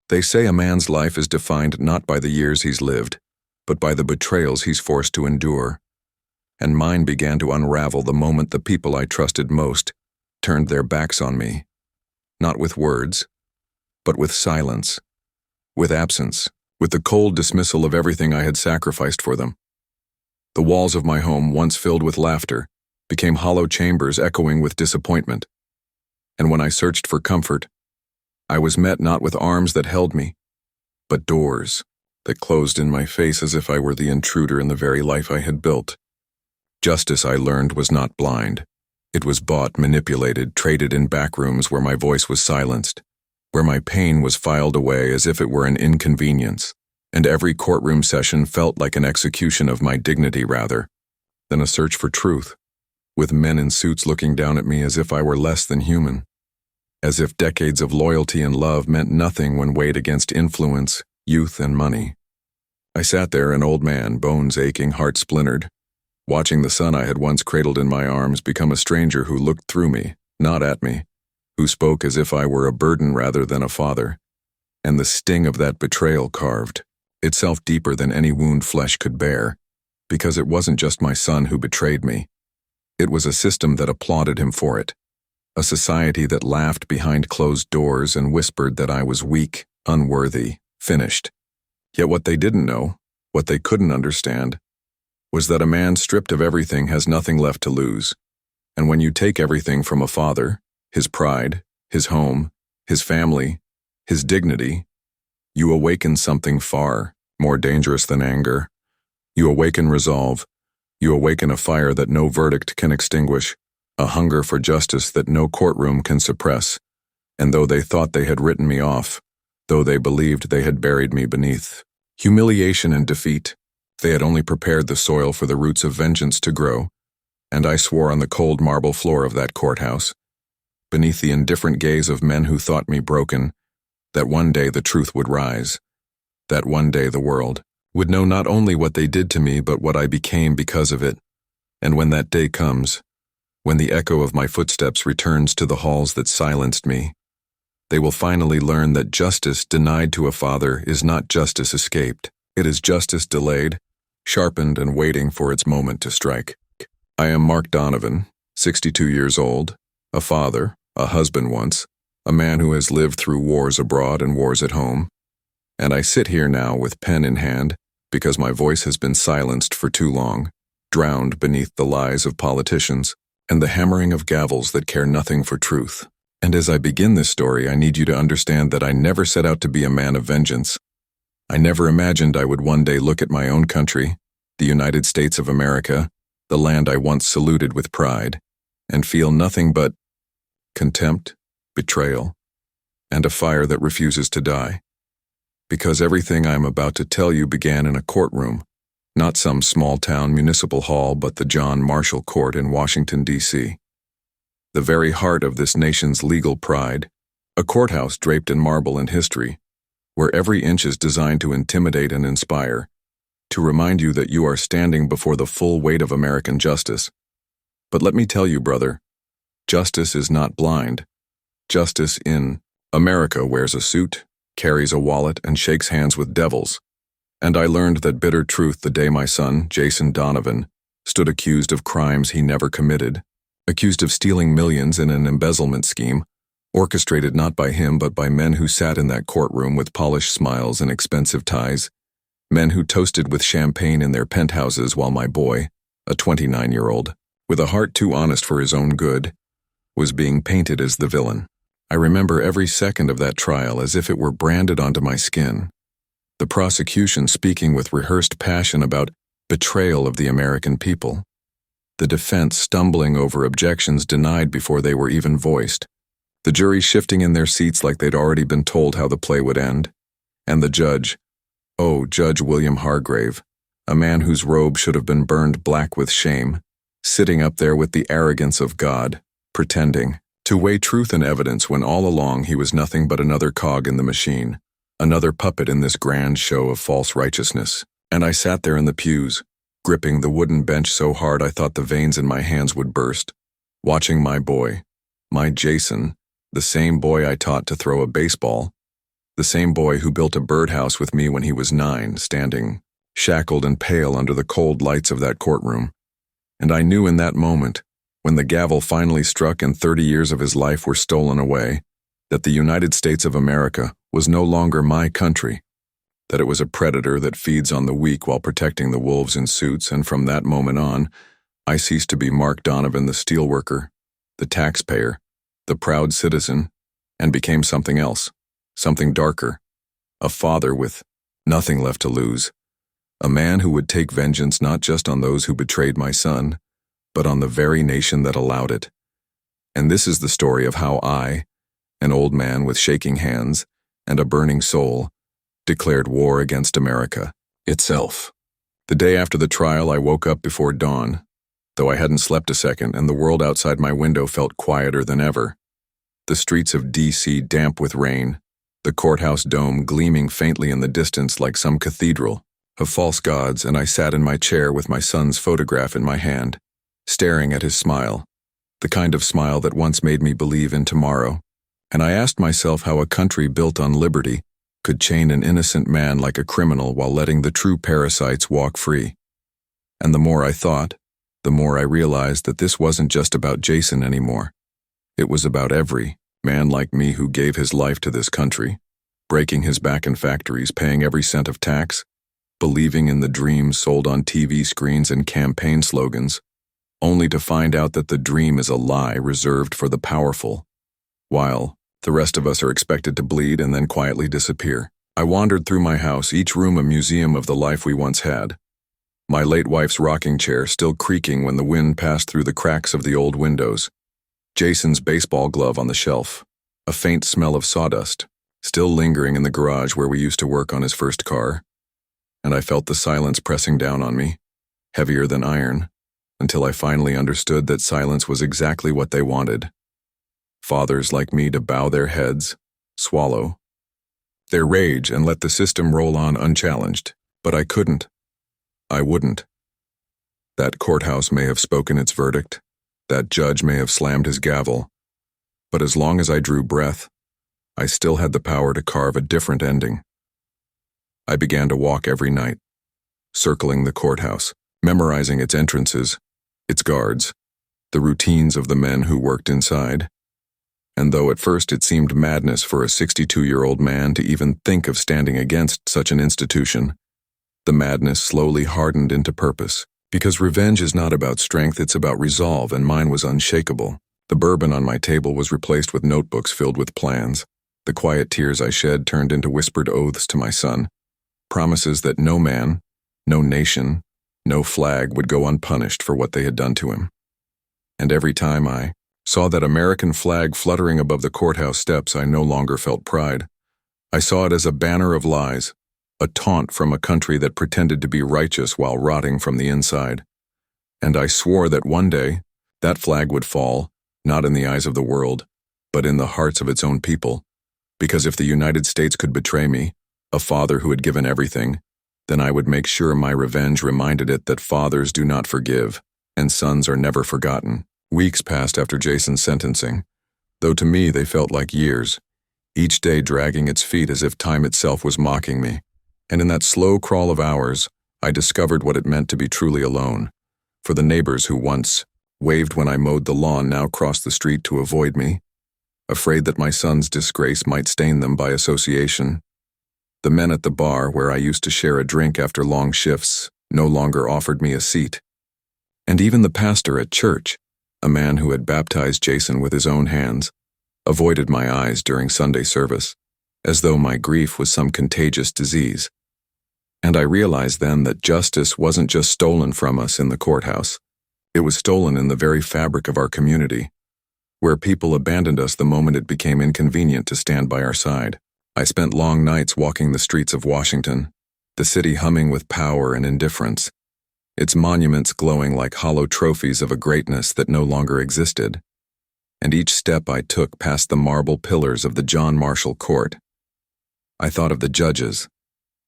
They say a man's life is defined not by the years he's lived, but by the betrayals he's forced to endure. And mine began to unravel the moment the people I trusted most turned their backs on me. Not with words, but with silence, with absence, with the cold dismissal of everything I had sacrificed for them. The walls of my home, once filled with laughter, became hollow chambers echoing with disappointment. And when I searched for comfort, I was met not with arms that held me, but doors that closed in my face as if I were the intruder in the very life I had built. Justice, I learned, was not blind. It was bought, manipulated, traded in back rooms where my voice was silenced, where my pain was filed away as if it were an inconvenience, and every courtroom session felt like an execution of my dignity rather than a search for truth, with men in suits looking down at me as if I were less than human, as if decades of loyalty and love meant nothing when weighed against influence, youth, and money. I sat there, an old man, bones aching, heart splintered, watching the son I had once cradled in my arms become a stranger who looked through me, not at me, who spoke as if I were a burden rather than a father. And the sting of that betrayal carved itself deeper than any wound flesh could bear, because it wasn't just my son who betrayed me. It was a system that applauded him for it, a society that laughed behind closed doors and whispered that I was weak, unworthy, finished. Yet what they didn't know, what they couldn't understand, was that a man stripped of everything has nothing left to lose. And when you take everything from a father, his pride, his home, his family, his dignity, you awaken something far more dangerous than anger. You awaken resolve. You awaken a fire that no verdict can extinguish, a hunger for justice that no courtroom can suppress. And though they thought they had written me off, though they believed they had buried me beneath humiliation and defeat, they had only prepared the soil for the roots of vengeance to grow. And I swore on the cold marble floor of that courthouse, beneath the indifferent gaze of men who thought me broken, that one day the truth would rise, that one day the world would know not only what they did to me but what I became because of it. And when that day comes, when the echo of my footsteps returns to the halls that silenced me, they will finally learn that justice denied to a father is not justice escaped. It is justice delayed, sharpened, and waiting for its moment to strike. I am Mark Donovan, 62 years old, a father, a husband once, a man who has lived through wars abroad and wars at home, and I sit here now with pen in hand because my voice has been silenced for too long, drowned beneath the lies of politicians and the hammering of gavels that care nothing for truth. And as I begin this story, I need you to understand that I never set out to be a man of vengeance. I never imagined I would one day look at my own country, the United States of America, the land I once saluted with pride, and feel nothing but contempt, betrayal, and a fire that refuses to die. Because everything I am about to tell you began in a courtroom, not some small-town municipal hall, but the John Marshall Court in Washington, D.C. The very heart of this nation's legal pride, a courthouse draped in marble and history, where every inch is designed to intimidate and inspire, to remind you that you are standing before the full weight of American justice. But let me tell you, brother, justice is not blind. Justice in America wears a suit, carries a wallet, and shakes hands with devils. And I learned that bitter truth the day my son, Jason Donovan, stood accused of crimes he never committed, accused of stealing millions in an embezzlement scheme, orchestrated not by him but by men who sat in that courtroom with polished smiles and expensive ties, men who toasted with champagne in their penthouses while my boy, a 29-year-old, with a heart too honest for his own good, was being painted as the villain. I remember every second of that trial as if it were branded onto my skin. The prosecution speaking with rehearsed passion about betrayal of the American people. The defense stumbling over objections denied before they were even voiced. The jury shifting in their seats like they'd already been told how the play would end. And the judge, oh, Judge William Hargrave, a man whose robe should have been burned black with shame, sitting up there with the arrogance of God, pretending to weigh truth and evidence when all along he was nothing but another cog in the machine, another puppet in this grand show of false righteousness. And I sat there in the pews, gripping the wooden bench so hard I thought the veins in my hands would burst, watching my boy, my Jason, the same boy I taught to throw a baseball, The same boy who built a birdhouse with me when he was 9, standing, shackled and pale under the cold lights of that courtroom. And I knew in that moment, when the gavel finally struck and 30 years of his life were stolen away, that the United States of America was no longer my country, that it was a predator that feeds on the weak while protecting the wolves in suits, and from that moment on, I ceased to be Mark Donovan, the steelworker, the taxpayer, the proud citizen, and became something else, something darker, a father with nothing left to lose, a man who would take vengeance not just on those who betrayed my son, but on the very nation that allowed it. And this is the story of how I, an old man with shaking hands and a burning soul, declared war against America itself. The day after the trial, I woke up before dawn, though I hadn't slept a second, and the world outside my window felt quieter than ever. The streets of D.C. damp with rain, the courthouse dome gleaming faintly in the distance like some cathedral of false gods, and I sat in my chair with my son's photograph in my hand, staring at his smile, the kind of smile that once made me believe in tomorrow. And I asked myself how a country built on liberty could chain an innocent man like a criminal while letting the true parasites walk free. And the more I thought, the more I realized that this wasn't just about Jason anymore. It was about every man like me who gave his life to this country, breaking his back in factories, paying every cent of tax, believing in the dreams sold on TV screens and campaign slogans, only to find out that the dream is a lie reserved for the powerful, while the rest of us are expected to bleed and then quietly disappear. I wandered through my house, each room a museum of the life we once had. My late wife's rocking chair still creaking when the wind passed through the cracks of the old windows. Jason's baseball glove on the shelf. A faint smell of sawdust, still lingering in the garage where we used to work on his first car. And I felt the silence pressing down on me, heavier than iron, until I finally understood that silence was exactly what they wanted. Fathers like me to bow their heads, swallow their rage, and let the system roll on unchallenged. But I couldn't. I wouldn't. That courthouse may have spoken its verdict, that judge may have slammed his gavel, but as long as I drew breath, I still had the power to carve a different ending. I began to walk every night, circling the courthouse, memorizing its entrances, its guards, the routines of the men who worked inside. And though at first it seemed madness for a 62-year-old man to even think of standing against such an institution, the madness slowly hardened into purpose. Because revenge is not about strength, it's about resolve, and mine was unshakable. The bourbon on my table was replaced with notebooks filled with plans. The quiet tears I shed turned into whispered oaths to my son, promises that no man, no nation, no flag would go unpunished for what they had done to him. And every time I saw that American flag fluttering above the courthouse steps, I no longer felt pride. I saw it as a banner of lies, a taunt from a country that pretended to be righteous while rotting from the inside. And I swore that one day, that flag would fall, not in the eyes of the world, but in the hearts of its own people. Because if the United States could betray me, a father who had given everything, then I would make sure my revenge reminded it that fathers do not forgive, and sons are never forgotten. Weeks passed after Jason's sentencing, though to me they felt like years, each day dragging its feet as if time itself was mocking me. And in that slow crawl of hours, I discovered what it meant to be truly alone. For the neighbors who once waved when I mowed the lawn now crossed the street to avoid me, afraid that my son's disgrace might stain them by association. The men at the bar where I used to share a drink after long shifts no longer offered me a seat. And even the pastor at church, a man who had baptized Jason with his own hands, avoided my eyes during Sunday service, as though my grief was some contagious disease. And I realized then that justice wasn't just stolen from us in the courthouse. It was stolen in the very fabric of our community, where people abandoned us the moment it became inconvenient to stand by our side. I spent long nights walking the streets of Washington, the city humming with power and indifference, its monuments glowing like hollow trophies of a greatness that no longer existed. And each step I took past the marble pillars of the John Marshall Court, I thought of the judges,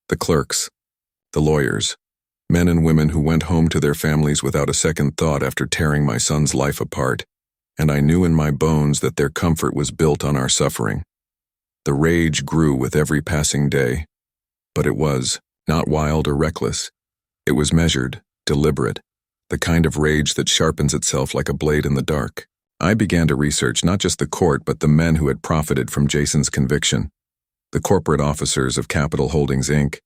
the clerks, the lawyers, men and women who went home to their families without a second thought after tearing my son's life apart, and I knew in my bones that their comfort was built on our suffering. The rage grew with every passing day, but it was not wild or reckless. It was measured, deliberate, the kind of rage that sharpens itself like a blade in the dark. I began to research not just the court but the men who had profited from Jason's conviction, the corporate officers of Capital Holdings, Inc.,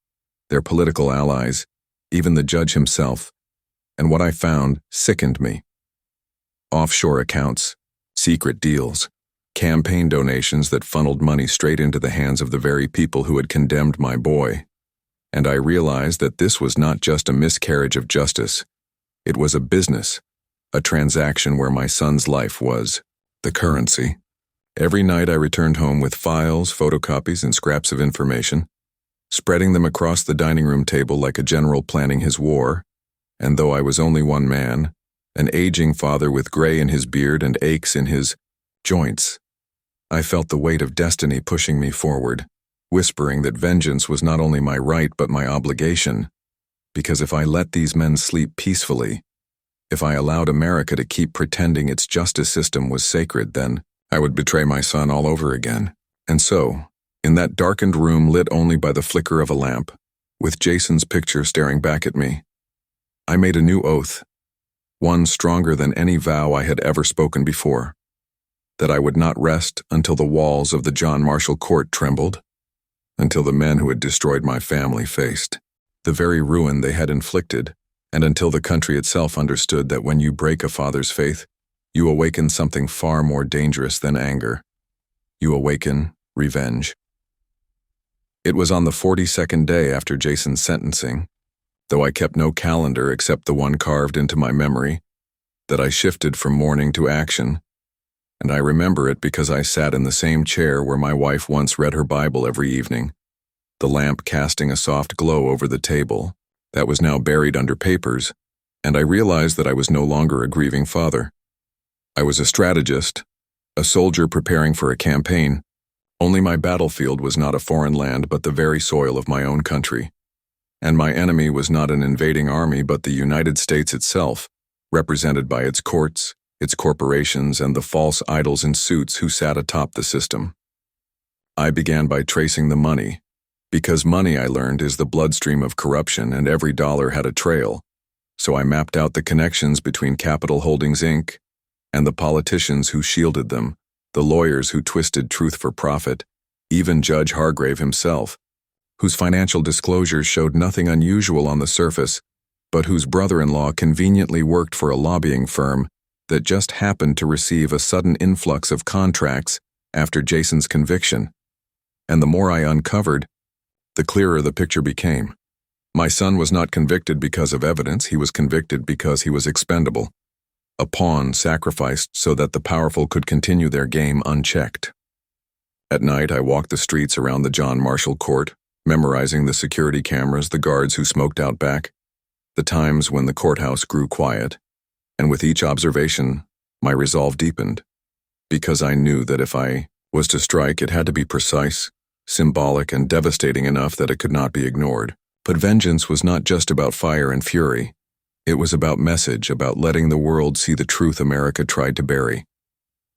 their political allies, even the judge himself, and what I found sickened me. Offshore accounts, secret deals, campaign donations that funneled money straight into the hands of the very people who had condemned my boy. And I realized that this was not just a miscarriage of justice. It was a business, a transaction where my son's life was the currency. Every night I returned home with files, photocopies, and scraps of information, spreading them across the dining room table like a general planning his war. And though I was only one man, an aging father with gray in his beard and aches in his joints, I felt the weight of destiny pushing me forward, whispering that vengeance was not only my right but my obligation, because if I let these men sleep peacefully, if I allowed America to keep pretending its justice system was sacred, then I would betray my son all over again. And so, in that darkened room lit only by the flicker of a lamp, with Jason's picture staring back at me, I made a new oath, one stronger than any vow I had ever spoken before, that I would not rest until the walls of the John Marshall Court trembled, until the men who had destroyed my family faced the very ruin they had inflicted, and until the country itself understood that when you break a father's faith, you awaken something far more dangerous than anger. You awaken revenge. It was on the 42nd day after Jason's sentencing, though I kept no calendar except the one carved into my memory, that I shifted from mourning to action. And I remember it because I sat in the same chair where my wife once read her Bible every evening, the lamp casting a soft glow over the table that was now buried under papers, and I realized that I was no longer a grieving father. I was a strategist, a soldier preparing for a campaign. Only my battlefield was not a foreign land but the very soil of my own country. And my enemy was not an invading army but the United States itself, represented by its courts, its corporations, and the false idols in suits who sat atop the system. I began by tracing the money, because money, I learned, is the bloodstream of corruption and every dollar had a trail. So I mapped out the connections between Capital Holdings, Inc., and the politicians who shielded them, the lawyers who twisted truth for profit, even Judge Hargrave himself, whose financial disclosures showed nothing unusual on the surface, but whose brother-in-law conveniently worked for a lobbying firm that just happened to receive a sudden influx of contracts after Jason's conviction. And the more I uncovered, the clearer the picture became. My son was not convicted because of evidence, he was convicted because he was expendable, a pawn sacrificed so that the powerful could continue their game unchecked. At night, I walked the streets around the John Marshall Court, memorizing the security cameras, the guards who smoked out back, the times when the courthouse grew quiet, and with each observation, my resolve deepened, because I knew that if I was to strike, it had to be precise, symbolic, and devastating enough that it could not be ignored. But vengeance was not just about fire and fury. It was about message, about letting the world see the truth America tried to bury.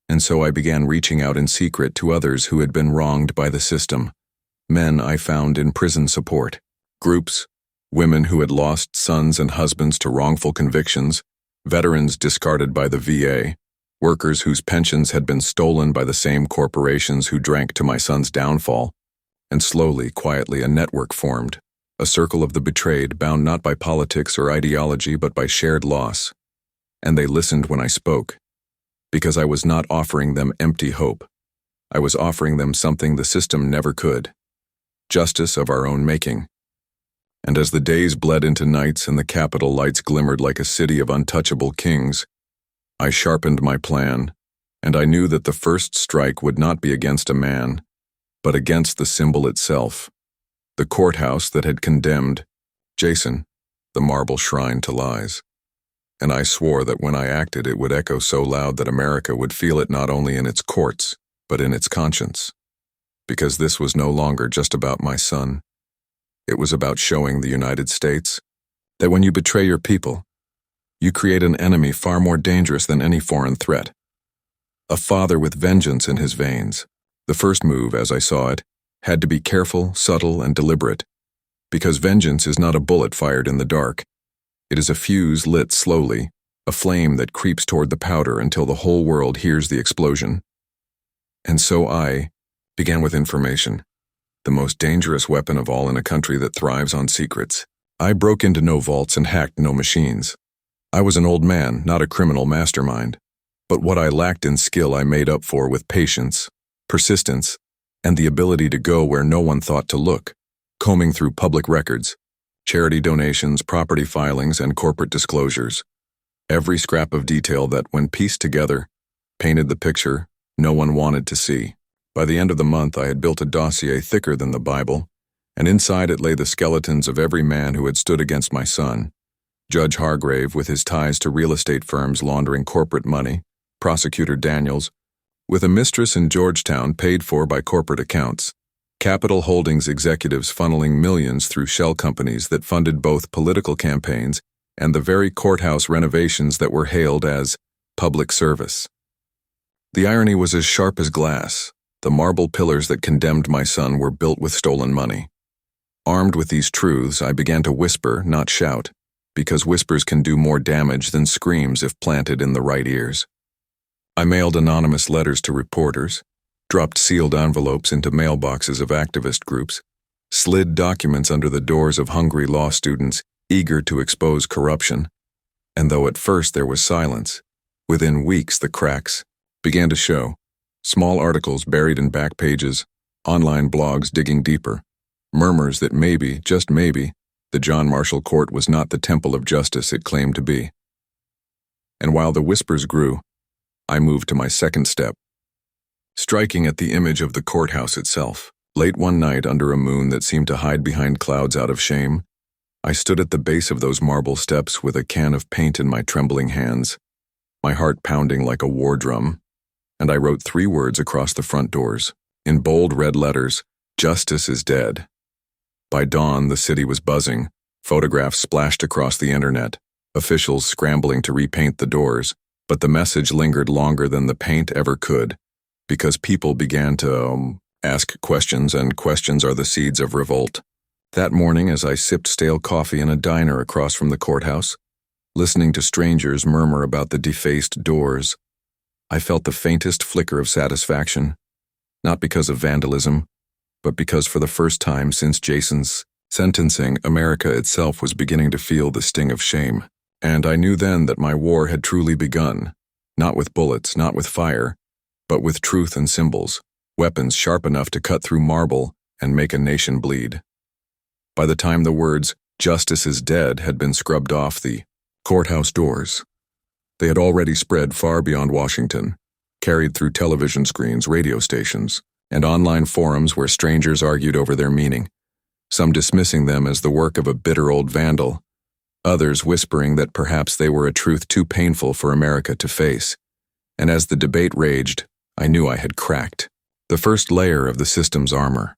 And so I began reaching out in secret to others who had been wronged by the system, men I found in prison support, groups, women who had lost sons and husbands to wrongful convictions, veterans discarded by the VA, workers whose pensions had been stolen by the same corporations who drank to my son's downfall, and slowly, quietly, a network formed, a circle of the betrayed, bound not by politics or ideology but by shared loss. And they listened when I spoke, because I was not offering them empty hope. I was offering them something the system never could, justice of our own making. And as the days bled into nights and the Capitol lights glimmered like a city of untouchable kings, I sharpened my plan, and I knew that the first strike would not be against a man, but against the symbol itself, the courthouse that had condemned Jason, the marble shrine to lies. And I swore that when I acted it would echo so loud that America would feel it not only in its courts, but in its conscience. Because this was no longer just about my son. It was about showing the United States that when you betray your people, you create an enemy far more dangerous than any foreign threat. A father with vengeance in his veins, The first move, as I saw it, had to be careful, subtle, and deliberate, because vengeance is not a bullet fired in the dark. It is a fuse lit slowly, a flame that creeps toward the powder until the whole world hears the explosion. And so I began with information, the most dangerous weapon of all in a country that thrives on secrets. I broke into no vaults and hacked no machines. I was an old man, not a criminal mastermind. But what I lacked in skill I made up for with patience, persistence, and the ability to go where no one thought to look, combing through public records, charity donations, property filings, and corporate disclosures. Every scrap of detail that, when pieced together, painted the picture no one wanted to see. By the end of the month, I had built a dossier thicker than the Bible, and inside it lay the skeletons of every man who had stood against my son. Judge Hargrave, with his ties to real estate firms laundering corporate money, Prosecutor Daniels, with a mistress in Georgetown paid for by corporate accounts, Capital Holdings executives funneling millions through shell companies that funded both political campaigns and the very courthouse renovations that were hailed as public service. The irony was as sharp as glass. The marble pillars that condemned my son were built with stolen money. Armed with these truths, I began to whisper, not shout, because whispers can do more damage than screams if planted in the right ears. I mailed anonymous letters to reporters, dropped sealed envelopes into mailboxes of activist groups, slid documents under the doors of hungry law students eager to expose corruption, and though at first there was silence, within weeks the cracks began to show. Small articles buried in back pages, online blogs digging deeper, murmurs that maybe, just maybe, the John Marshall Court was not the temple of justice it claimed to be. And while the whispers grew, I moved to my second step, striking at the image of the courthouse itself. Late one night, under a moon that seemed to hide behind clouds out of shame, I stood at the base of those marble steps with a can of paint in my trembling hands, my heart pounding like a war drum, and I wrote 3 words across the front doors. In bold red letters, "Justice is dead." By dawn, the city was buzzing, photographs splashed across the internet, officials scrambling to repaint the doors, but the message lingered longer than the paint ever could, because people began to ask questions, and questions are the seeds of revolt. That morning, as I sipped stale coffee in a diner across from the courthouse, listening to strangers murmur about the defaced doors, I felt the faintest flicker of satisfaction, not because of vandalism, but because for the first time since Jason's sentencing, America itself was beginning to feel the sting of shame. And I knew then that my war had truly begun, not with bullets, not with fire, but with truth and symbols, weapons sharp enough to cut through marble and make a nation bleed. By the time the words, "Justice is dead," had been scrubbed off the courthouse doors, they had already spread far beyond Washington, carried through television screens, radio stations, and online forums where strangers argued over their meaning, some dismissing them as the work of a bitter old vandal, others whispering that perhaps they were a truth too painful for America to face. And as the debate raged, I knew I had cracked the first layer of the system's armor,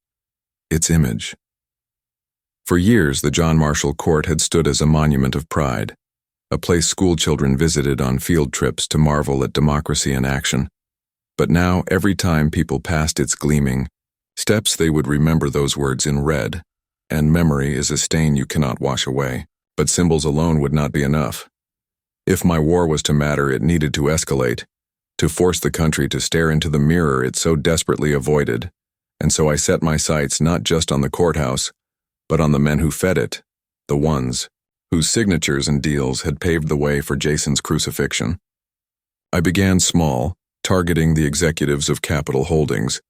its image. For years, the John Marshall Court had stood as a monument of pride, a place schoolchildren visited on field trips to marvel at democracy in action. But now, every time people passed its gleaming steps, they would remember those words in red, and memory is a stain you cannot wash away. But symbols alone would not be enough. If my war was to matter, it needed to escalate, to force the country to stare into the mirror it so desperately avoided. And so I set my sights not just on the courthouse, but on the men who fed it, the ones whose signatures and deals had paved the way for Jason's crucifixion. I began small, targeting the executives of Capital Holdings,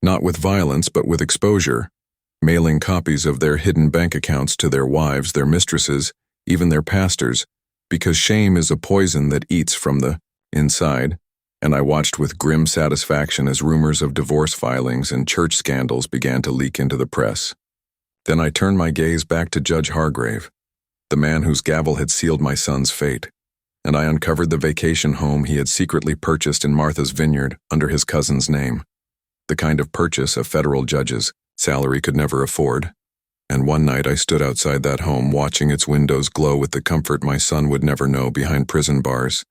not with violence but with exposure, mailing copies of their hidden bank accounts to their wives, their mistresses, even their pastors, because shame is a poison that eats from the inside, and I watched with grim satisfaction as rumors of divorce filings and church scandals began to leak into the press. Then I turned my gaze back to Judge Hargrave, the man whose gavel had sealed my son's fate, and I uncovered the vacation home he had secretly purchased in Martha's Vineyard under his cousin's name, the kind of purchase a federal judge's salary could never afford. And one night I stood outside that home watching its windows glow with the comfort my son would never know behind prison bars,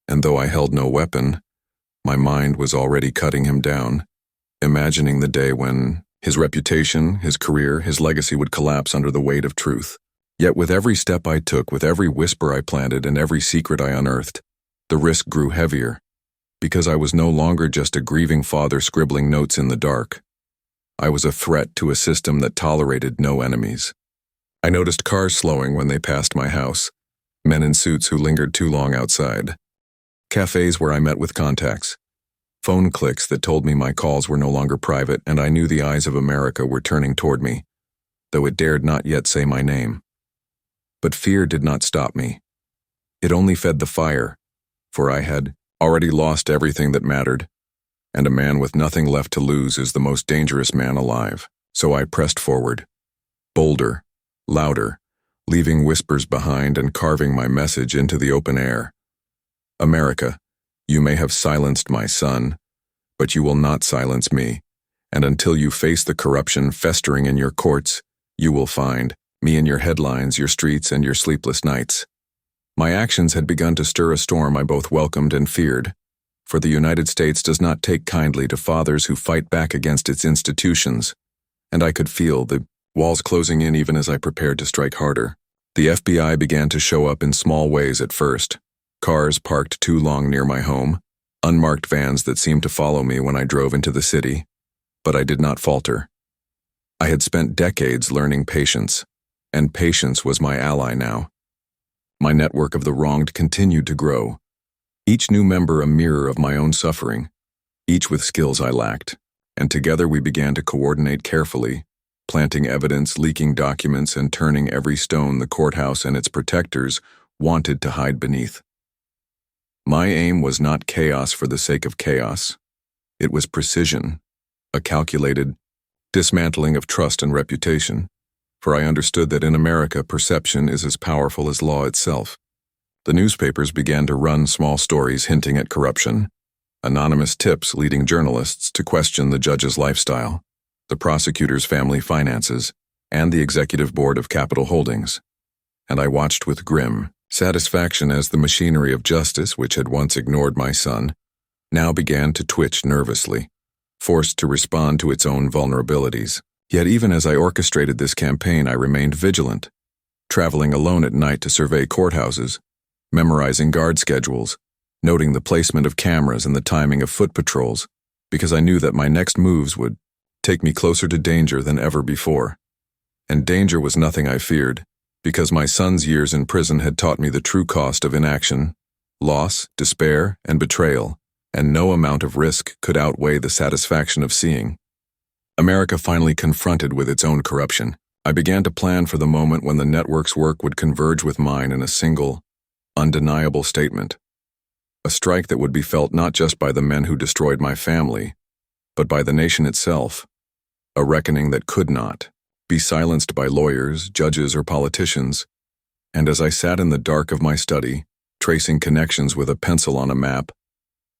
and though I held no weapon, my mind was already cutting him down, imagining the day when his reputation, his career, his legacy would collapse under the weight of truth. Yet with every step I took, with every whisper I planted, and every secret I unearthed, the risk grew heavier, because I was no longer just a grieving father scribbling notes in the dark. I was a threat to a system that tolerated no enemies. I noticed cars slowing when they passed my house, men in suits who lingered too long outside, cafes where I met with contacts, phone clicks that told me my calls were no longer private, and I knew the eyes of America were turning toward me, though it dared not yet say my name. But fear did not stop me. It only fed the fire, for I had already lost everything that mattered, and a man with nothing left to lose is the most dangerous man alive. So I pressed forward, bolder, louder, leaving whispers behind and carving my message into the open air. America, you may have silenced my son, but you will not silence me, and until you face the corruption festering in your courts, you will find me in your headlines, your streets, and your sleepless nights. My actions had begun to stir a storm I both welcomed and feared, for the United States does not take kindly to fathers who fight back against its institutions, and I could feel the walls closing in even as I prepared to strike harder. The FBI began to show up in small ways at first. Cars parked too long near my home, unmarked vans that seemed to follow me when I drove into the city, but I did not falter. I had spent decades learning patience, and patience was my ally now. My network of the wronged continued to grow, each new member a mirror of my own suffering, each with skills I lacked, and together we began to coordinate carefully, planting evidence, leaking documents, and turning every stone the courthouse and its protectors wanted to hide beneath. My aim was not chaos for the sake of chaos. It was precision, a calculated dismantling of trust and reputation, for I understood that in America perception is as powerful as law itself. The newspapers began to run small stories hinting at corruption, anonymous tips leading journalists to question the judge's lifestyle, the prosecutor's family finances, and the executive board of Capital Holdings. And I watched with grim satisfaction as the machinery of justice, which had once ignored my son, now began to twitch nervously, forced to respond to its own vulnerabilities. Yet even as I orchestrated this campaign, I remained vigilant, traveling alone at night to survey courthouses, memorizing guard schedules, noting the placement of cameras and the timing of foot patrols, because I knew that my next moves would take me closer to danger than ever before. And danger was nothing I feared, because my son's years in prison had taught me the true cost of inaction, loss, despair, and betrayal, and no amount of risk could outweigh the satisfaction of seeing America finally confronted with its own corruption. I began to plan for the moment when the network's work would converge with mine in a single, undeniable statement. A strike that would be felt not just by the men who destroyed my family, but by the nation itself. A reckoning that could not be silenced by lawyers, judges, or politicians. And as I sat in the dark of my study, tracing connections with a pencil on a map,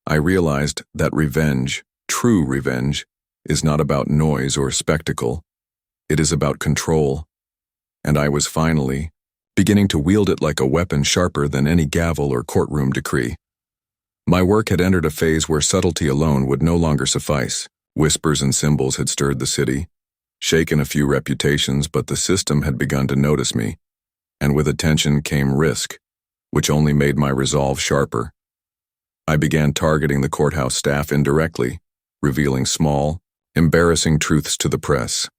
I realized that revenge, true revenge, is not about noise or spectacle. It is about control. And I was finally beginning to wield it like a weapon sharper than any gavel or courtroom decree. My work had entered a phase where subtlety alone would no longer suffice. Whispers and symbols had stirred the city, shaken a few reputations, but the system had begun to notice me, and with attention came risk, which only made my resolve sharper. I began targeting the courthouse staff indirectly, revealing small, embarrassing truths to the press.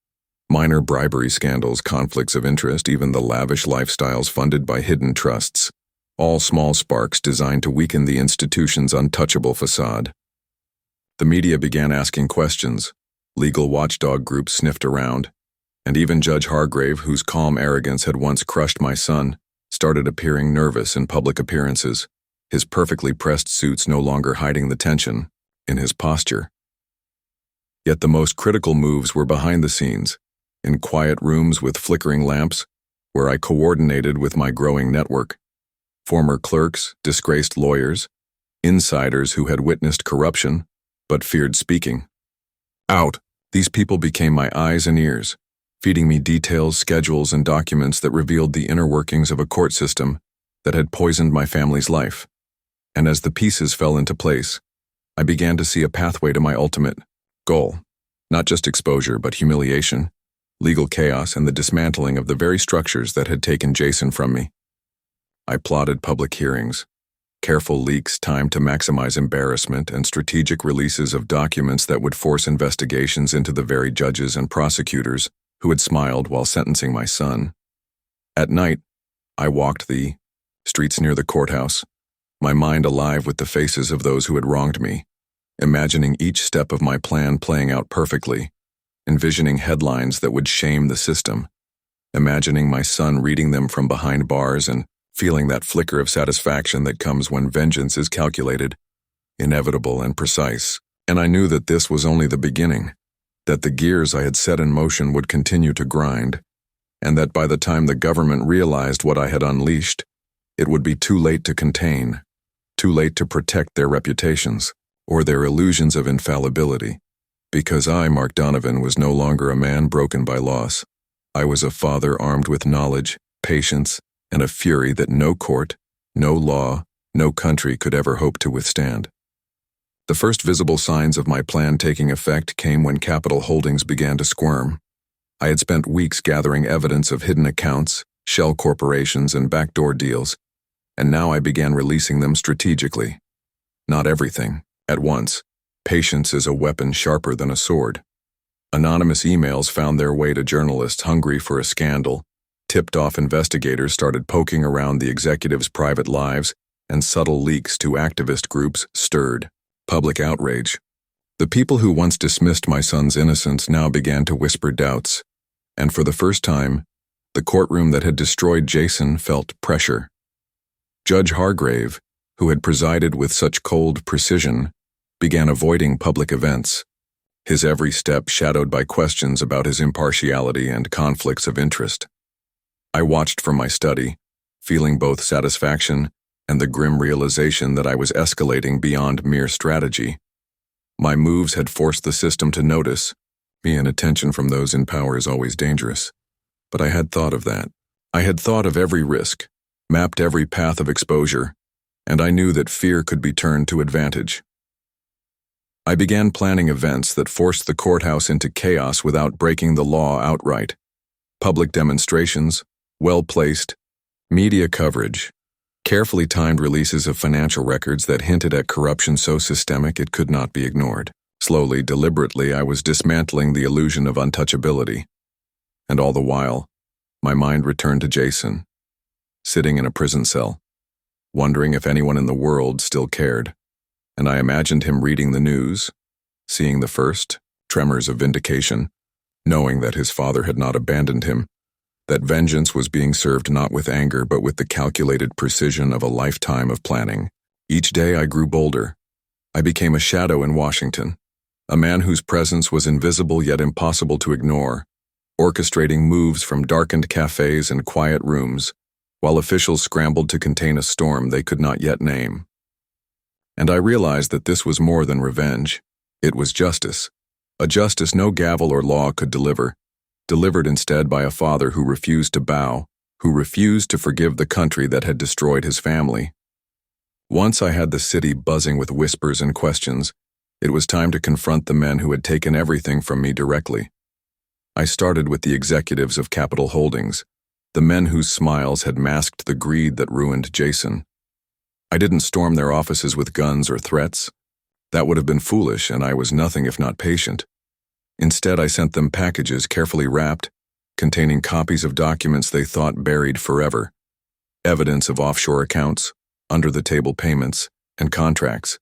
Minor bribery scandals, conflicts of interest, even the lavish lifestyles funded by hidden trusts. All small sparks designed to weaken the institution's untouchable facade. The media began asking questions. Legal watchdog groups sniffed around, and even Judge Hargrave, whose calm arrogance had once crushed my son, started appearing nervous in public appearances, his perfectly pressed suits no longer hiding the tension in his posture. Yet the most critical moves were behind the scenes, in quiet rooms with flickering lamps, where I coordinated with my growing network. Former clerks, disgraced lawyers, insiders who had witnessed corruption, but feared speaking out. These people became my eyes and ears, feeding me details, schedules, and documents that revealed the inner workings of a court system that had poisoned my family's life. And as the pieces fell into place, I began to see a pathway to my ultimate goal. Not just exposure, but humiliation, legal chaos, and the dismantling of the very structures that had taken Jason from me. I plotted public hearings, careful leaks timed to maximize embarrassment, and strategic releases of documents that would force investigations into the very judges and prosecutors who had smiled while sentencing my son. At night, I walked the streets near the courthouse, my mind alive with the faces of those who had wronged me, imagining each step of my plan playing out perfectly, envisioning headlines that would shame the system, imagining my son reading them from behind bars and feeling that flicker of satisfaction that comes when vengeance is calculated, inevitable, and precise. And I knew that this was only the beginning, that the gears I had set in motion would continue to grind, and that by the time the government realized what I had unleashed, it would be too late to contain, too late to protect their reputations or their illusions of infallibility. Because I, Mark Donovan, was no longer a man broken by loss. I was a father armed with knowledge, patience, and a fury that no court, no law, no country could ever hope to withstand. The first visible signs of my plan taking effect came when Capital Holdings began to squirm. I had spent weeks gathering evidence of hidden accounts, shell corporations, and backdoor deals, and now I began releasing them strategically. Not everything, at once. Patience is a weapon sharper than a sword. Anonymous emails found their way to journalists hungry for a scandal. Tipped-off investigators started poking around the executives' private lives, and subtle leaks to activist groups stirred public outrage. The people who once dismissed my son's innocence now began to whisper doubts, and for the first time, the courtroom that had destroyed Jason felt pressure. Judge Hargrave, who had presided with such cold precision, began avoiding public events, his every step shadowed by questions about his impartiality and conflicts of interest. I watched from my study, feeling both satisfaction and the grim realization that I was escalating beyond mere strategy. My moves had forced the system to notice me, and attention from those in power is always dangerous. But I had thought of that. I had thought of every risk, mapped every path of exposure, and I knew that fear could be turned to advantage. I began planning events that forced the courthouse into chaos without breaking the law outright. Public demonstrations, well-placed, media coverage, carefully timed releases of financial records that hinted at corruption so systemic it could not be ignored. Slowly, deliberately, I was dismantling the illusion of untouchability. And all the while, my mind returned to Jason, sitting in a prison cell, wondering if anyone in the world still cared. And I imagined him reading the news, seeing the first tremors of vindication, knowing that his father had not abandoned him, that vengeance was being served not with anger but with the calculated precision of a lifetime of planning. Each day I grew bolder. I became a shadow in Washington, a man whose presence was invisible yet impossible to ignore, orchestrating moves from darkened cafes and quiet rooms, while officials scrambled to contain a storm they could not yet name. And I realized that this was more than revenge. It was justice, a justice no gavel or law could deliver, delivered instead by a father who refused to bow, who refused to forgive the country that had destroyed his family. Once I had the city buzzing with whispers and questions, it was time to confront the men who had taken everything from me directly. I started with the executives of Capital Holdings, the men whose smiles had masked the greed that ruined Jason. I didn't storm their offices with guns or threats. That would have been foolish, and I was nothing if not patient. Instead, I sent them packages carefully wrapped, containing copies of documents they thought buried forever, evidence of offshore accounts, under-the-table payments, and contracts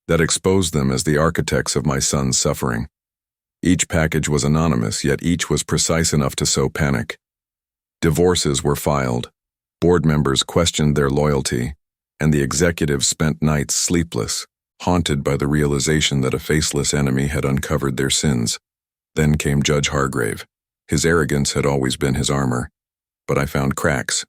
that exposed them as the architects of my son's suffering. Each package was anonymous, yet each was precise enough to sow panic. Divorces were filed, board members questioned their loyalty, and the executives spent nights sleepless, haunted by the realization that a faceless enemy had uncovered their sins. Then came Judge Hargrave. His arrogance had always been his armor, but I found cracks.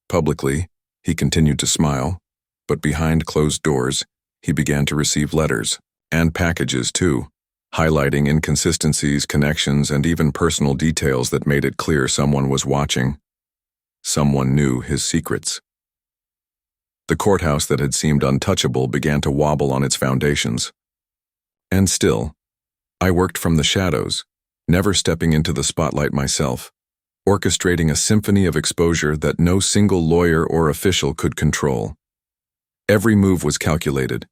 Publicly, he continued to smile, but behind closed doors, he began to receive letters, and packages too, highlighting inconsistencies, connections, and even personal details that made it clear someone was watching. Someone knew his secrets. The courthouse that had seemed untouchable began to wobble on its foundations. And still, I worked from the shadows, never stepping into the spotlight myself, orchestrating a symphony of exposure that no single lawyer or official could control. Every move was calculated.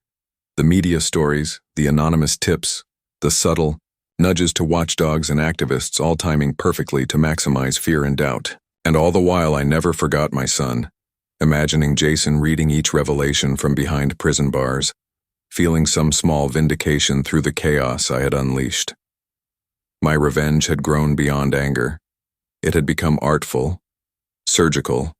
The media stories, the anonymous tips, the subtle nudges to watchdogs and activists, all timing perfectly to maximize fear and doubt. And all the while I never forgot my son, imagining Jason reading each revelation from behind prison bars, feeling some small vindication through the chaos I had unleashed. My revenge had grown beyond anger. It had become artful, surgical,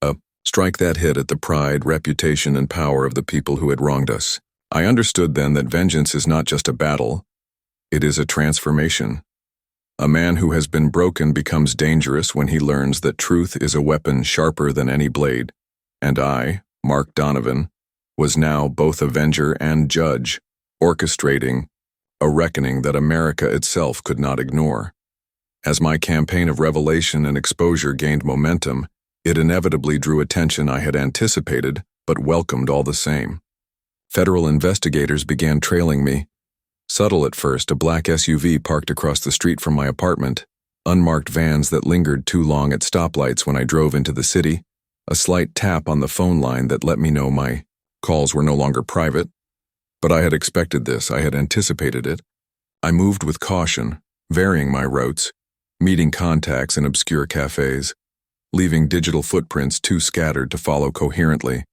a strike that hit at the pride, reputation, and power of the people who had wronged us. I understood then that vengeance is not just a battle, it is a transformation. A man who has been broken becomes dangerous when he learns that truth is a weapon sharper than any blade. And I, Mark Donovan, was now both avenger and judge, orchestrating a reckoning that America itself could not ignore. As my campaign of revelation and exposure gained momentum, it inevitably drew attention I had anticipated but welcomed all the same. Federal investigators began trailing me. Subtle at first, a black SUV parked across the street from my apartment, unmarked vans that lingered too long at stoplights when I drove into the city, a slight tap on the phone line that let me know my calls were no longer private. But I had expected this, I had anticipated it. I moved with caution, varying my routes, meeting contacts in obscure cafes, leaving digital footprints too scattered to follow coherently,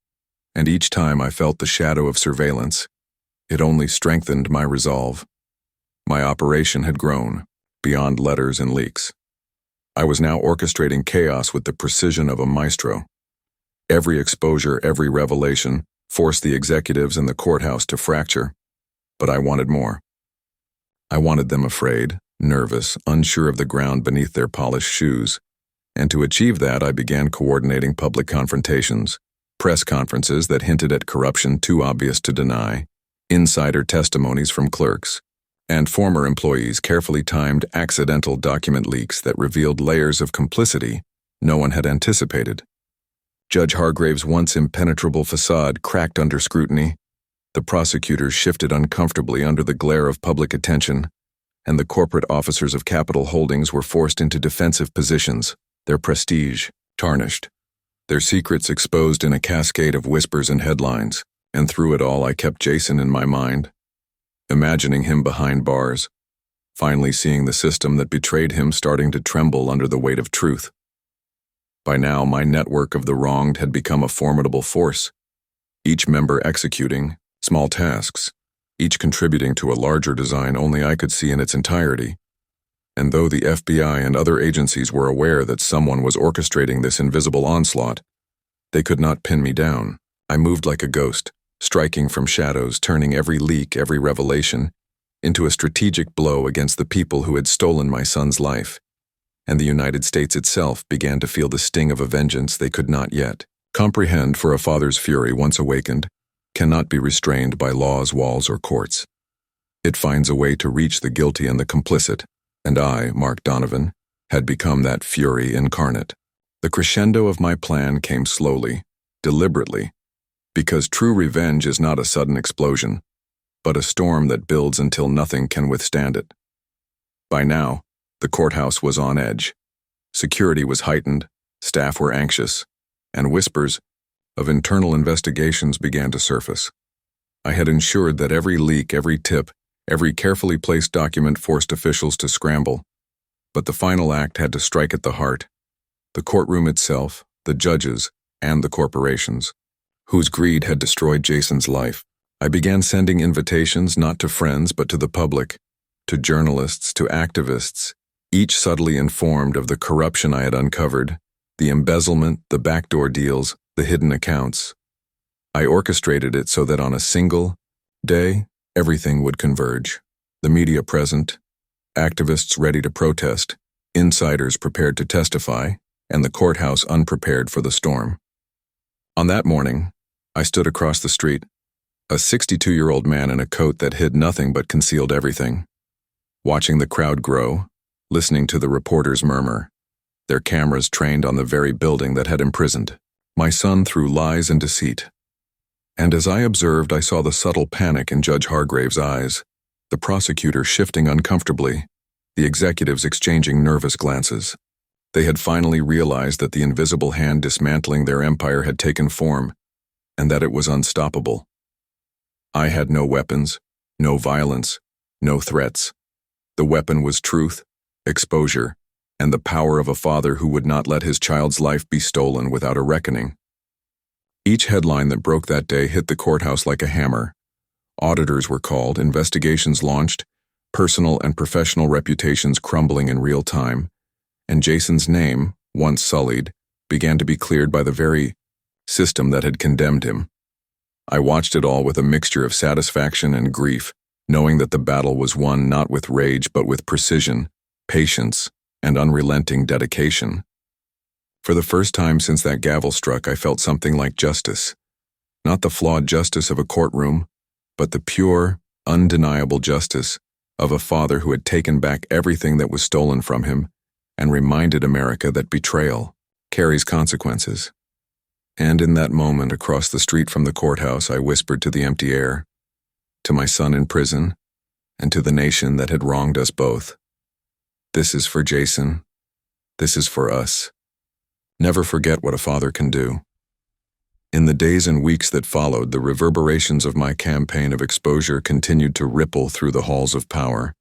and each time I felt the shadow of surveillance. It only strengthened my resolve. My operation had grown, beyond letters and leaks. I was now orchestrating chaos with the precision of a maestro. Every exposure, every revelation, forced the executives and the courthouse to fracture. But I wanted more. I wanted them afraid, nervous, unsure of the ground beneath their polished shoes. And to achieve that, I began coordinating public confrontations, press conferences that hinted at corruption too obvious to deny, insider testimonies from clerks, and former employees carefully timed accidental document leaks that revealed layers of complicity no one had anticipated. Judge Hargrave's once impenetrable facade cracked under scrutiny. The prosecutors shifted uncomfortably under the glare of public attention, and the corporate officers of Capitol Holdings were forced into defensive positions, their prestige tarnished, their secrets exposed in a cascade of whispers and headlines. And through it all, I kept Jason in my mind, imagining him behind bars, finally seeing the system that betrayed him starting to tremble under the weight of truth. By now, my network of the wronged had become a formidable force, each member executing small tasks, each contributing to a larger design only I could see in its entirety. And though the FBI and other agencies were aware that someone was orchestrating this invisible onslaught, they could not pin me down. I moved like a ghost, striking from shadows, turning every leak, every revelation, into a strategic blow against the people who had stolen my son's life. And the United States itself began to feel the sting of a vengeance they could not yet comprehend, for a father's fury, once awakened, cannot be restrained by laws, walls, or courts. It finds a way to reach the guilty and the complicit, and I, Mark Donovan, had become that fury incarnate. The crescendo of my plan came slowly, deliberately, because true revenge is not a sudden explosion, but a storm that builds until nothing can withstand it. By now, the courthouse was on edge. Security was heightened, staff were anxious, and whispers of internal investigations began to surface. I had ensured that every leak, every tip, every carefully placed document forced officials to scramble. But the final act had to strike at the heart, the courtroom itself, the judges, and the corporations, whose greed had destroyed Jason's life. I began sending invitations not to friends but to the public, to journalists, to activists, each subtly informed of the corruption I had uncovered, the embezzlement, the backdoor deals, the hidden accounts. I orchestrated it so that on a single day, everything would converge. The media present, activists ready to protest, insiders prepared to testify, and the courthouse unprepared for the storm. On that morning, I stood across the street, a 62-year-old man in a coat that hid nothing but concealed everything, watching the crowd grow, listening to the reporters murmur, their cameras trained on the very building that had imprisoned my son through lies and deceit. And as I observed, I saw the subtle panic in Judge Hargrave's eyes, the prosecutor shifting uncomfortably, the executives exchanging nervous glances. They had finally realized that the invisible hand dismantling their empire had taken form, and that it was unstoppable. I had no weapons, no violence, no threats. The weapon was truth, exposure, and the power of a father who would not let his child's life be stolen without a reckoning. Each headline that broke that day hit the courthouse like a hammer. Auditors were called, investigations launched, personal and professional reputations crumbling in real time, and Jason's name, once sullied, began to be cleared by the very system that had condemned him. I watched it all with a mixture of satisfaction and grief, knowing that the battle was won not with rage but with precision, patience, and unrelenting dedication. For the first time since that gavel struck, I felt something like justice. Not the flawed justice of a courtroom, but the pure, undeniable justice of a father who had taken back everything that was stolen from him and reminded America that betrayal carries consequences. And in that moment, across the street from the courthouse, I whispered to the empty air, to my son in prison, and to the nation that had wronged us both. This is for Jason. This is for us. Never forget what a father can do. In the days and weeks that followed, the reverberations of my campaign of exposure continued to ripple through the halls of power,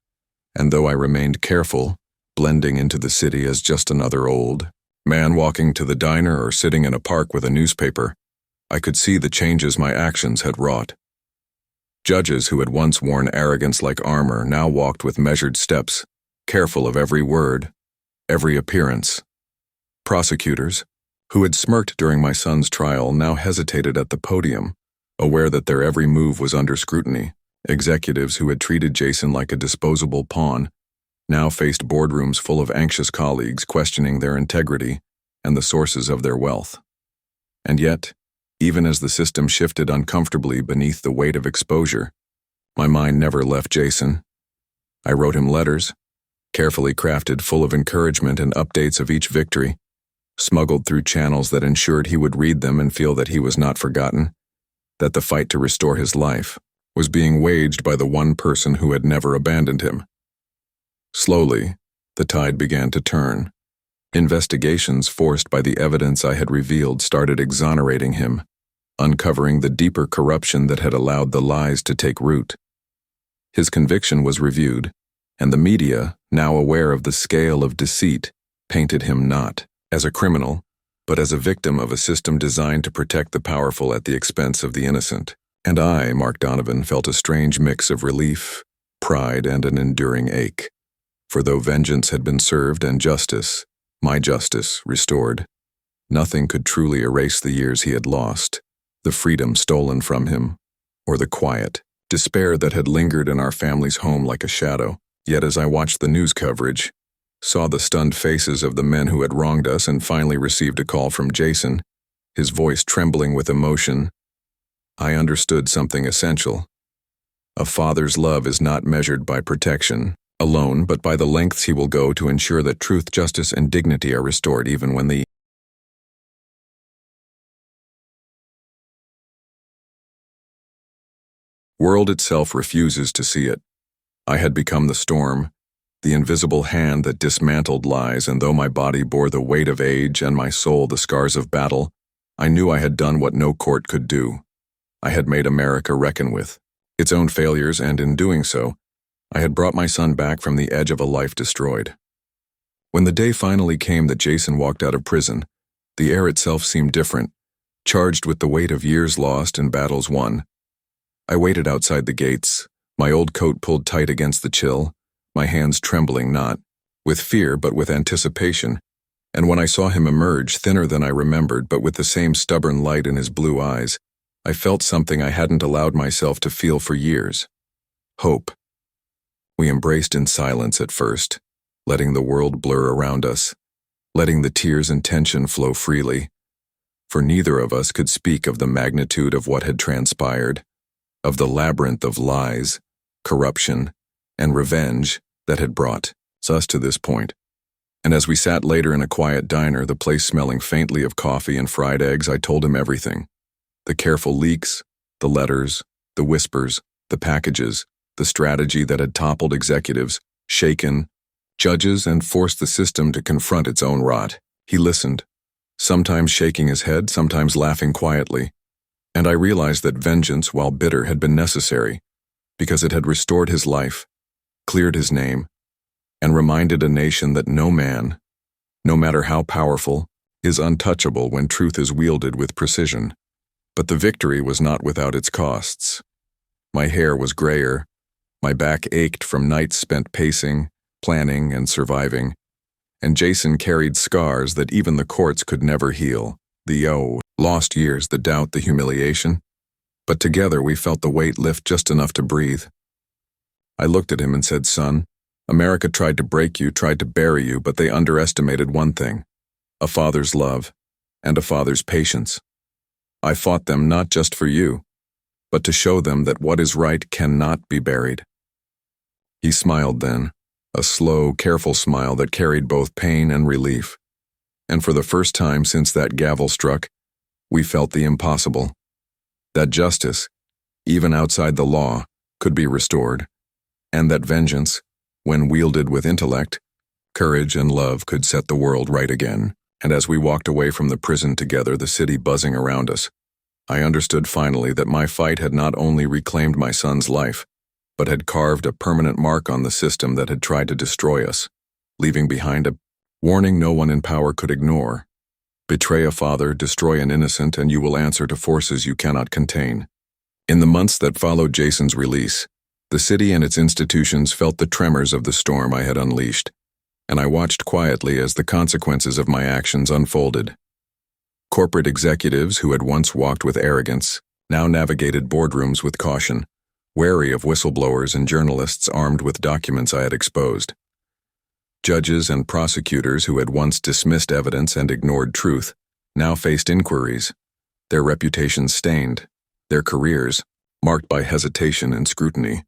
and though I remained careful, blending into the city as just another old man walking to the diner or sitting in a park with a newspaper, I could see the changes my actions had wrought. Judges who had once worn arrogance like armor now walked with measured steps, careful of every word, every appearance. Prosecutors, who had smirked during my son's trial, now hesitated at the podium, aware that their every move was under scrutiny. Executives who had treated Jason like a disposable pawn now faced boardrooms full of anxious colleagues questioning their integrity and the sources of their wealth. And yet, even as the system shifted uncomfortably beneath the weight of exposure, my mind never left Jason. I wrote him letters, carefully crafted, full of encouragement and updates of each victory, smuggled through channels that ensured he would read them and feel that he was not forgotten, that the fight to restore his life was being waged by the one person who had never abandoned him. Slowly, the tide began to turn. Investigations forced by the evidence I had revealed started exonerating him, uncovering the deeper corruption that had allowed the lies to take root. His conviction was reviewed, and the media, now aware of the scale of deceit, painted him not as a criminal, but as a victim of a system designed to protect the powerful at the expense of the innocent. And I, Mark Donovan, felt a strange mix of relief, pride, and an enduring ache. For though vengeance had been served and justice, my justice, restored, nothing could truly erase the years he had lost, the freedom stolen from him, or the quiet despair that had lingered in our family's home like a shadow. Yet as I watched the news coverage, saw the stunned faces of the men who had wronged us, and finally received a call from Jason, his voice trembling with emotion, I understood something essential. A father's love is not measured by protection alone, but by the lengths he will go to ensure that truth, justice, and dignity are restored even when the world itself refuses to see it. I had become the storm, the invisible hand that dismantled lies, and though my body bore the weight of age and my soul the scars of battle, I knew I had done what no court could do. I had made America reckon with its own failures, and in doing so, I had brought my son back from the edge of a life destroyed. When the day finally came that Jason walked out of prison, the air itself seemed different, charged with the weight of years lost and battles won. I waited outside the gates, my old coat pulled tight against the chill, my hands trembling not with fear but with anticipation, and when I saw him emerge, thinner than I remembered but with the same stubborn light in his blue eyes, I felt something I hadn't allowed myself to feel for years: hope. We embraced in silence at first, letting the world blur around us, letting the tears and tension flow freely, for neither of us could speak of the magnitude of what had transpired, of the labyrinth of lies, corruption, and revenge that had brought us to this point. And as we sat later in a quiet diner, the place smelling faintly of coffee and fried eggs, I told him everything. The careful leaks, the letters, the whispers, the packages, the strategy that had toppled executives, shaken judges, and forced the system to confront its own rot. He listened, sometimes shaking his head, sometimes laughing quietly, and I realized that vengeance, while bitter, had been necessary, because it had restored his life, cleared his name, and reminded a nation that no man, no matter how powerful, is untouchable when truth is wielded with precision. But the victory was not without its costs. My hair was grayer, my back ached from nights spent pacing, planning, and surviving, and Jason carried scars that even the courts could never heal. The lost years, the doubt, the humiliation. But together we felt the weight lift just enough to breathe. I looked at him and said, "Son, America tried to break you, tried to bury you, but they underestimated one thing: a father's love and a father's patience. I fought them not just for you, but to show them that what is right cannot be buried." He smiled then, a slow, careful smile that carried both pain and relief. And for the first time since that gavel struck, we felt the impossible. That justice, even outside the law, could be restored, and that vengeance, when wielded with intellect, courage, and love, could set the world right again. And as we walked away from the prison together, the city buzzing around us, I understood finally that my fight had not only reclaimed my son's life, but had carved a permanent mark on the system that had tried to destroy us, leaving behind a warning no one in power could ignore: betray a father, destroy an innocent, and you will answer to forces you cannot contain. In the months that followed Jason's release, the city and its institutions felt the tremors of the storm I had unleashed, and I watched quietly as the consequences of my actions unfolded. Corporate executives who had once walked with arrogance now navigated boardrooms with caution, wary of whistleblowers and journalists armed with documents I had exposed. Judges and prosecutors who had once dismissed evidence and ignored truth now faced inquiries, their reputations stained, their careers marked by hesitation and scrutiny.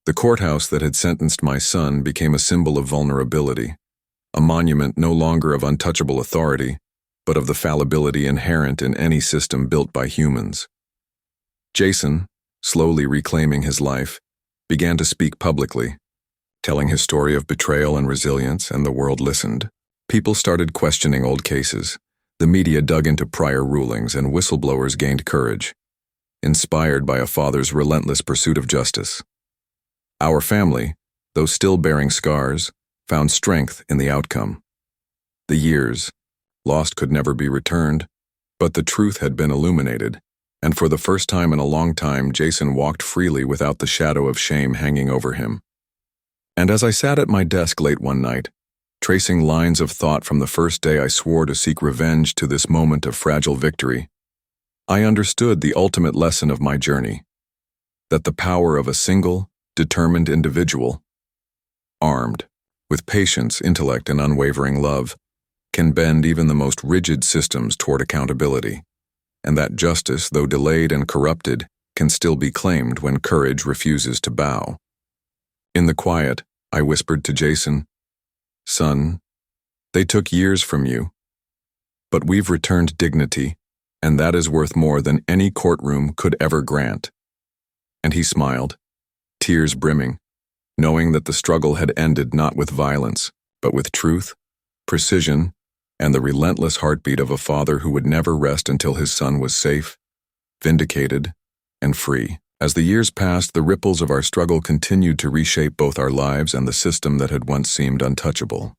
The courthouse that had sentenced my son became a symbol of vulnerability, a monument no longer of untouchable authority, but of the fallibility inherent in any system built by humans. Jason, slowly reclaiming his life, began to speak publicly, telling his story of betrayal and resilience, and the world listened. People started questioning old cases, the media dug into prior rulings, and whistleblowers gained courage, inspired by a father's relentless pursuit of justice. Our family, though still bearing scars, found strength in the outcome. The years, lost, could never be returned, but the truth had been illuminated, and for the first time in a long time, Jason walked freely without the shadow of shame hanging over him. And as I sat at my desk late one night, tracing lines of thought from the first day I swore to seek revenge to this moment of fragile victory, I understood the ultimate lesson of my journey: that the power of a single, determined individual, armed with patience, intellect, and unwavering love, can bend even the most rigid systems toward accountability, and that justice, though delayed and corrupted, can still be claimed when courage refuses to bow. In the quiet, I whispered to Jason, "Son, they took years from you, but we've returned dignity, and that is worth more than any courtroom could ever grant." And he smiled, tears brimming, knowing that the struggle had ended not with violence, but with truth, precision, and the relentless heartbeat of a father who would never rest until his son was safe, vindicated, and free. As the years passed, the ripples of our struggle continued to reshape both our lives and the system that had once seemed untouchable.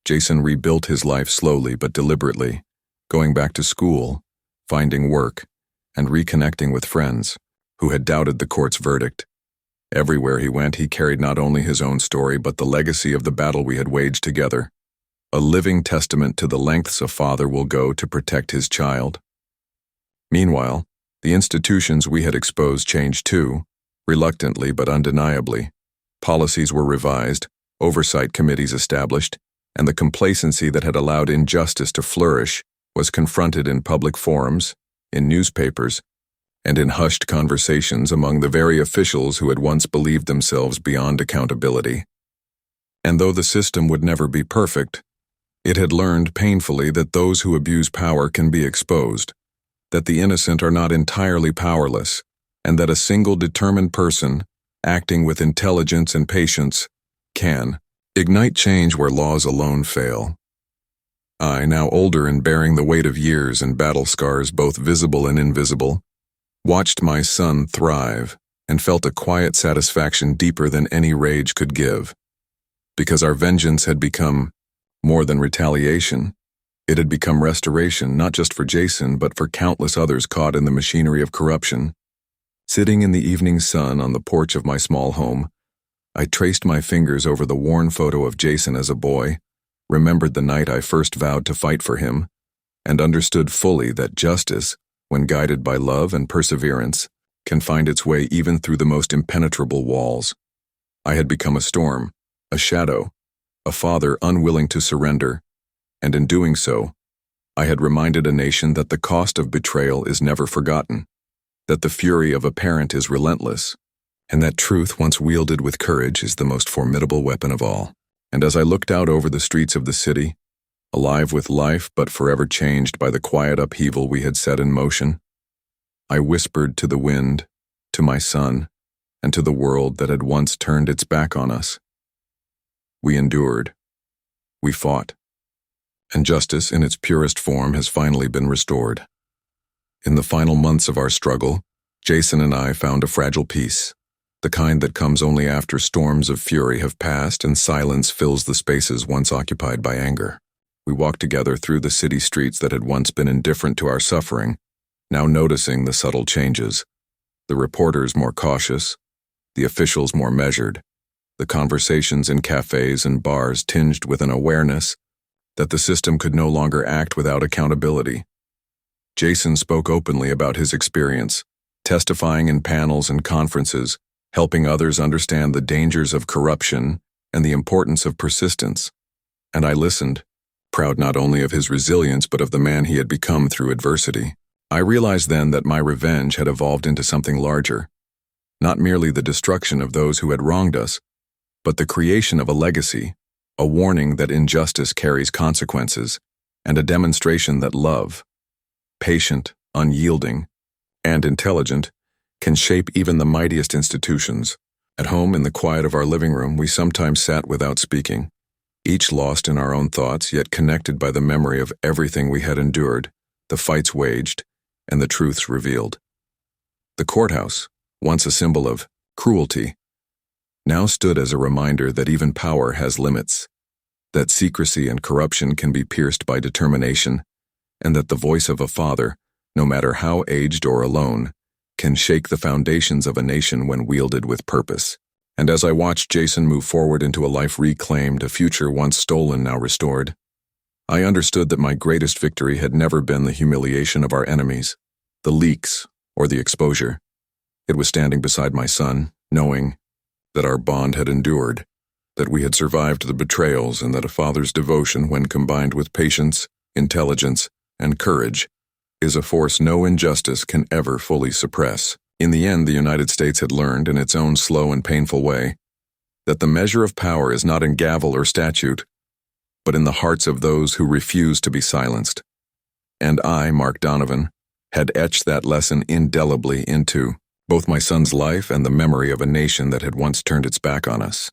Jason rebuilt his life slowly but deliberately, going back to school, finding work, and reconnecting with friends who had doubted the court's verdict. Everywhere he went, he carried not only his own story but the legacy of the battle we had waged together, a living testament to the lengths a father will go to protect his child. Meanwhile, the institutions we had exposed changed too, reluctantly but undeniably. Policies were revised, oversight committees established, and the complacency that had allowed injustice to flourish was confronted in public forums, in newspapers, and in hushed conversations among the very officials who had once believed themselves beyond accountability. And though the system would never be perfect, it had learned painfully that those who abuse power can be exposed, that the innocent are not entirely powerless, and that a single determined person, acting with intelligence and patience, can ignite change where laws alone fail. I, now older and bearing the weight of years and battle scars both visible and invisible, watched my son thrive and felt a quiet satisfaction deeper than any rage could give. Because our vengeance had become more than retaliation, it had become restoration, not just for Jason, but for countless others caught in the machinery of corruption. Sitting in the evening sun on the porch of my small home, I traced my fingers over the worn photo of Jason as a boy, remembered the night I first vowed to fight for him, and understood fully that justice, when guided by love and perseverance, can find its way even through the most impenetrable walls. I had become a storm, a shadow, a father unwilling to surrender, and in doing so, I had reminded a nation that the cost of betrayal is never forgotten, that the fury of a parent is relentless, and that truth once wielded with courage is the most formidable weapon of all. And as I looked out over the streets of the city, alive with life but forever changed by the quiet upheaval we had set in motion, I whispered to the wind, to my son, and to the world that had once turned its back on us. We endured. We fought. And justice in its purest form has finally been restored. In the final months of our struggle, Jason and I found a fragile peace, the kind that comes only after storms of fury have passed and silence fills the spaces once occupied by anger. We walked together through the city streets that had once been indifferent to our suffering, now noticing the subtle changes, the reporters more cautious, the officials more measured, the conversations in cafes and bars tinged with an awareness that the system could no longer act without accountability. Jason spoke openly about his experience, testifying in panels and conferences, helping others understand the dangers of corruption and the importance of persistence. And I listened, proud not only of his resilience but of the man he had become through adversity. I realized then that my revenge had evolved into something larger, not merely the destruction of those who had wronged us, but the creation of a legacy, a warning that injustice carries consequences, and a demonstration that love, patient, unyielding, and intelligent, can shape even the mightiest institutions. At home, in the quiet of our living room, we sometimes sat without speaking, each lost in our own thoughts, yet connected by the memory of everything we had endured, the fights waged, and the truths revealed. The courthouse, once a symbol of cruelty, now stood as a reminder that even power has limits, that secrecy and corruption can be pierced by determination, and that the voice of a father, no matter how aged or alone, can shake the foundations of a nation when wielded with purpose. And as I watched Jason move forward into a life reclaimed, a future once stolen now restored, I understood that my greatest victory had never been the humiliation of our enemies, the leaks, or the exposure. It was standing beside my son, knowing that our bond had endured, that we had survived the betrayals, and that a father's devotion, when combined with patience, intelligence, and courage, is a force no injustice can ever fully suppress. In the end, the United States had learned, in its own slow and painful way, that the measure of power is not in gavel or statute, but in the hearts of those who refuse to be silenced. And I, Mark Donovan, had etched that lesson indelibly into both my son's life and the memory of a nation that had once turned its back on us.